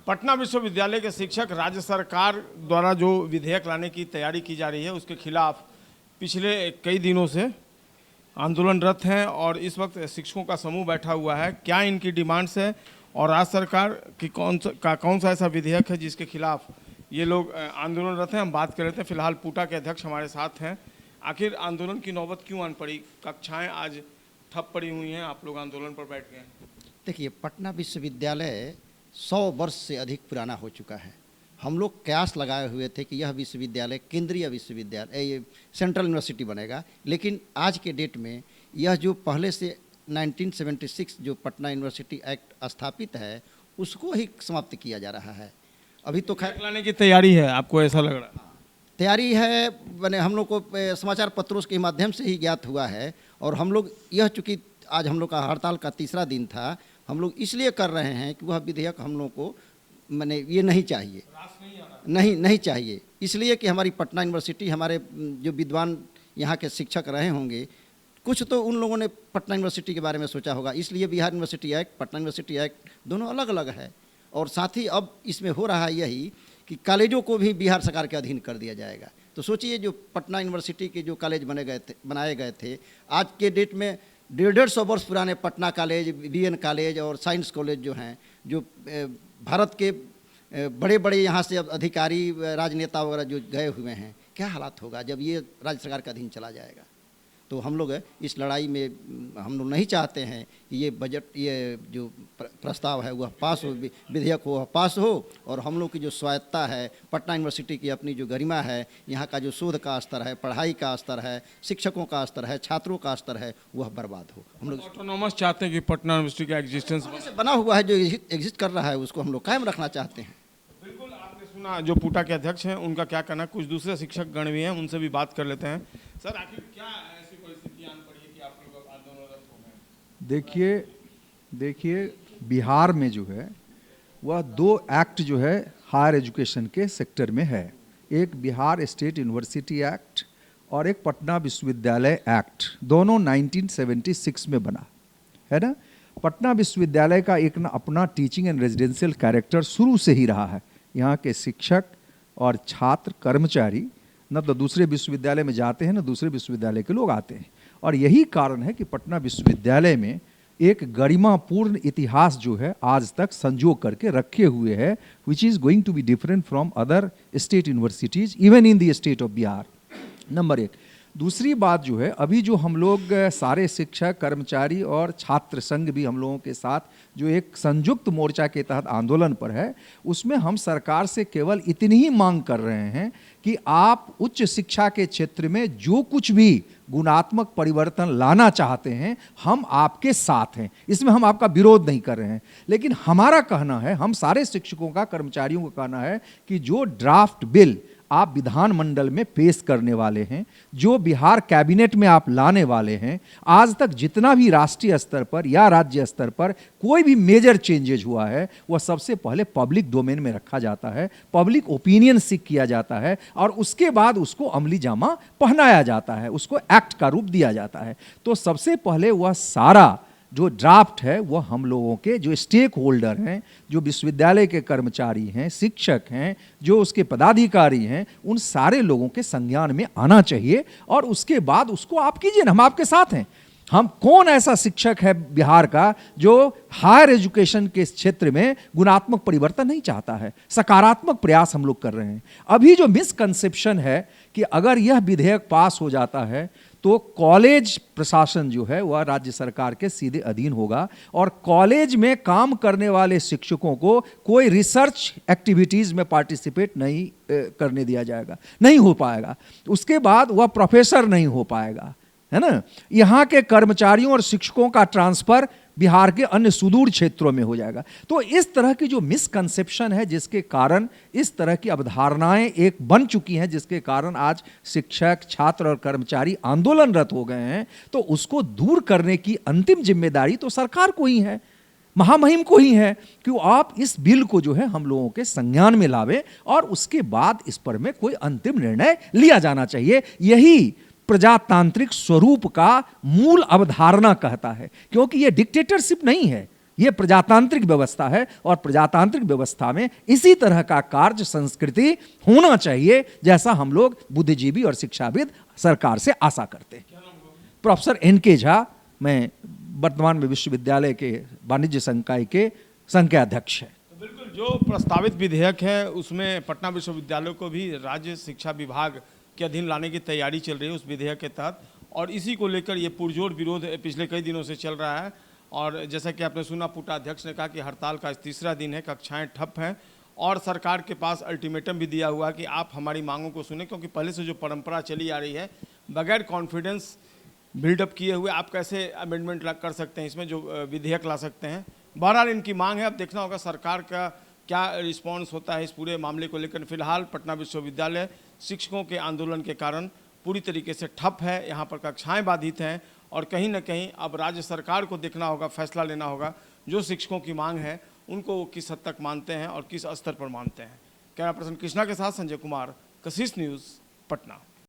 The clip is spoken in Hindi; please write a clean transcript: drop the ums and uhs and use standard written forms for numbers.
पटना विश्वविद्यालय के शिक्षक राज्य सरकार द्वारा जो विधेयक लाने की तैयारी की जा रही है उसके खिलाफ पिछले कई दिनों से आंदोलनरत हैं और इस वक्त शिक्षकों का समूह बैठा हुआ है। क्या इनकी डिमांड्स है और राज्य सरकार की कौन सा ऐसा विधेयक है जिसके खिलाफ ये लोग आंदोलनरत हैं, हम बात कर रहे थे। फिलहाल पूटा के अध्यक्ष हमारे साथ हैं। आखिर आंदोलन की नौबत क्यों आन पड़ी? कक्षाएं आज ठप पड़ी हुई हैं, आप लोग आंदोलन पर बैठ गए। देखिए, पटना विश्वविद्यालय 100 वर्ष से अधिक पुराना हो चुका है। हम लोग कयास लगाए हुए थे कि यह विश्वविद्यालय केंद्रीय विश्वविद्यालय, ये सेंट्रल यूनिवर्सिटी बनेगा, लेकिन आज के डेट में यह जो पहले से 1976 जो पटना यूनिवर्सिटी एक्ट स्थापित है उसको ही समाप्त किया जा रहा है। अभी तो खैर लाने की तैयारी है, आपको ऐसा लग रहा है? तैयारी है, मैंने हम लोग को समाचार पत्रों के माध्यम से ही ज्ञात हुआ है। और हम लोग यह, चूँकि आज हम लोग का हड़ताल का तीसरा दिन था, हम लोग इसलिए कर रहे हैं कि वह विधेयक हम लोग को मैंने ये नहीं चाहिए, नहीं चाहिए। इसलिए कि हमारी पटना यूनिवर्सिटी, हमारे जो विद्वान यहाँ के शिक्षक रहे होंगे, कुछ तो उन लोगों ने पटना यूनिवर्सिटी के बारे में सोचा होगा। इसलिए Bihar university act, Patna university act दोनों अलग अलग है। और साथ ही अब इसमें हो रहा है यही कि कॉलेजों को भी बिहार सरकार के अधीन कर दिया जाएगा। तो सोचिए, जो पटना यूनिवर्सिटी के जो कॉलेज बनाए गए थे, आज के डेट में 150 वर्ष पुराने पटना कॉलेज, बीएन कॉलेज और साइंस कॉलेज जो हैं, जो भारत के बड़े बड़े यहाँ से अधिकारी, राजनेता वगैरह जो गए हुए हैं, क्या हालात होगा जब ये राज्य सरकार के अधीन चला जाएगा। तो हम लोग इस लड़ाई में हम लोग नहीं चाहते हैं कि ये बजट, ये जो प्रस्ताव है वह पास हो, विधेयक हो, वह पास हो। और हम लोग की जो स्वायत्ता है, पटना यूनिवर्सिटी की अपनी जो गरिमा है, यहाँ का जो शोध का स्तर है, पढ़ाई का स्तर है, शिक्षकों का स्तर है, छात्रों का स्तर है, वह बर्बाद हो। हम लोग ऑटोनॉमस चाहते हैं कि पटना यूनिवर्सिटी का एग्जिस्टेंस बना हुआ है, जो एग्जिस्ट कर रहा है, उसको हम लोग कायम रखना चाहते हैं। बिल्कुल, आपने सुना जो पूटा के अध्यक्ष हैं, उनका क्या कहना। कुछ दूसरे शिक्षक गण भी हैं, उनसे भी बात कर लेते हैं। सर, आखिर क्या ऐसी परिस्थिति आन पड़ी है कि आप लोग आंदोलनरत हो गए? देखिए बिहार में जो है वह 2 एक्ट जो है हायर एजुकेशन के सेक्टर में है। एक बिहार स्टेट यूनिवर्सिटी एक्ट और एक पटना विश्वविद्यालय एक्ट, दोनों 1976 में बना है ना। पटना विश्वविद्यालय का एक ना अपना टीचिंग एंड रेजिडेंशियल कैरेक्टर शुरू से ही रहा है। यहाँ के शिक्षक और छात्र कर्मचारी न तो दूसरे विश्वविद्यालय में जाते हैं, न दूसरे विश्वविद्यालय के लोग आते हैं। और यही कारण है कि पटना विश्वविद्यालय में एक गरिमापूर्ण इतिहास जो है आज तक संजो करके रखे हुए है, which is going to be different from other state universities even in the state of Bihar. Number 1। दूसरी बात जो है, अभी जो हम लोग सारे शिक्षक, कर्मचारी और छात्र संघ भी हम लोगों के साथ जो एक संयुक्त मोर्चा के तहत आंदोलन पर है, उसमें हम सरकार से केवल इतनी ही मांग कर रहे हैं कि आप उच्च शिक्षा के क्षेत्र में जो कुछ भी गुणात्मक परिवर्तन लाना चाहते हैं, हम आपके साथ हैं। इसमें हम आपका विरोध नहीं कर रहे हैं, लेकिन हमारा कहना है, हम सारे शिक्षकों का, कर्मचारियों का कहना है कि जो ड्राफ्ट बिल आप विधानमंडल में पेश करने वाले हैं, जो बिहार कैबिनेट में आप लाने वाले हैं, आज तक जितना भी राष्ट्रीय स्तर पर या राज्य स्तर पर कोई भी मेजर चेंजेज हुआ है, वह सबसे पहले पब्लिक डोमेन में रखा जाता है, पब्लिक ओपिनियन सीख किया जाता है और उसके बाद उसको अमली जामा पहनाया जाता है, उसको एक्ट का रूप दिया जाता है। तो सबसे पहले वह सारा जो ड्राफ्ट है वह हम लोगों के जो स्टेक होल्डर हैं, जो विश्वविद्यालय के कर्मचारी हैं, शिक्षक हैं, जो उसके पदाधिकारी हैं, उन सारे लोगों के संज्ञान में आना चाहिए और उसके बाद उसको आप कीजिए ना, हम आपके साथ हैं। हम कौन ऐसा शिक्षक है बिहार का जो हायर एजुकेशन के क्षेत्र में गुणात्मक परिवर्तन नहीं चाहता है? सकारात्मक प्रयास हम लोग कर रहे हैं। अभी जो मिसकंसेप्शन है कि अगर यह विधेयक पास हो जाता है तो कॉलेज प्रशासन जो है वह राज्य सरकार के सीधे अधीन होगा और कॉलेज में काम करने वाले शिक्षकों को कोई रिसर्च एक्टिविटीज़ में पार्टिसिपेट नहीं करने दिया जाएगा, नहीं हो पाएगा। उसके बाद वह प्रोफेसर नहीं हो पाएगा, है ना। यहाँ के कर्मचारियों और शिक्षकों का ट्रांसफर बिहार के अन्य सुदूर क्षेत्रों में हो जाएगा। तो इस तरह की जो मिसकंसेप्शन है, जिसके कारण इस तरह की अवधारणाएं एक बन चुकी हैं, जिसके कारण आज शिक्षक, छात्र और कर्मचारी आंदोलनरत हो गए हैं, तो उसको दूर करने की अंतिम जिम्मेदारी तो सरकार को ही है, महामहिम को ही है कि आप इस बिल को जो है हम लोगों के संज्ञान में लावे और उसके बाद इस पर में कोई अंतिम निर्णय लिया जाना चाहिए। यही प्रजातांत्रिक स्वरूप का मूल अवधारणा कहता है, क्योंकि यह डिक्टेटरशिप नहीं है, ये प्रजातांत्रिक व्यवस्था है और प्रजातांत्रिक व्यवस्था में इसी तरह का कार्य संस्कृति होना चाहिए जैसा हम लोग बुद्धिजीवी और शिक्षाविद सरकार से आशा करते हैं। Professor NK. झा, मैं वर्तमान में विश्वविद्यालय के वाणिज्य संकाय के संकाय अध्यक्ष हैं। तो बिल्कुल जो प्रस्तावित विधेयक है उसमें पटना विश्वविद्यालय को भी राज्य शिक्षा विभाग के अधीन लाने की तैयारी चल रही है उस विधेयक के तहत, और इसी को लेकर ये पुरजोर विरोध पिछले कई दिनों से चल रहा है। और जैसा कि आपने सुना, पुटा अध्यक्ष ने कहा कि हड़ताल का आज तीसरा दिन है, कक्षाएं ठप हैं और सरकार के पास अल्टीमेटम भी दिया हुआ कि आप हमारी मांगों को सुने, क्योंकि पहले से जो परंपरा चली आ रही है बगैर कॉन्फिडेंस बिल्डअप किए हुए आप कैसे अमेंडमेंट कर सकते हैं, इसमें जो विधेयक ला सकते हैं। बहरहाल इनकी मांग है, अब देखना होगा सरकार का क्या रिस्पॉन्स होता है इस पूरे मामले को लेकर। फिलहाल पटना विश्वविद्यालय शिक्षकों के आंदोलन के कारण पूरी तरीके से ठप है, यहाँ पर कक्षाएं बाधित हैं और कहीं ना कहीं अब राज्य सरकार को देखना होगा, फैसला लेना होगा जो शिक्षकों की मांग है उनको वो किस हद तक मानते हैं और किस स्तर पर मानते हैं। कैमरा पर्सन कृष्णा के साथ संजय कुमार, कशिश न्यूज़, पटना।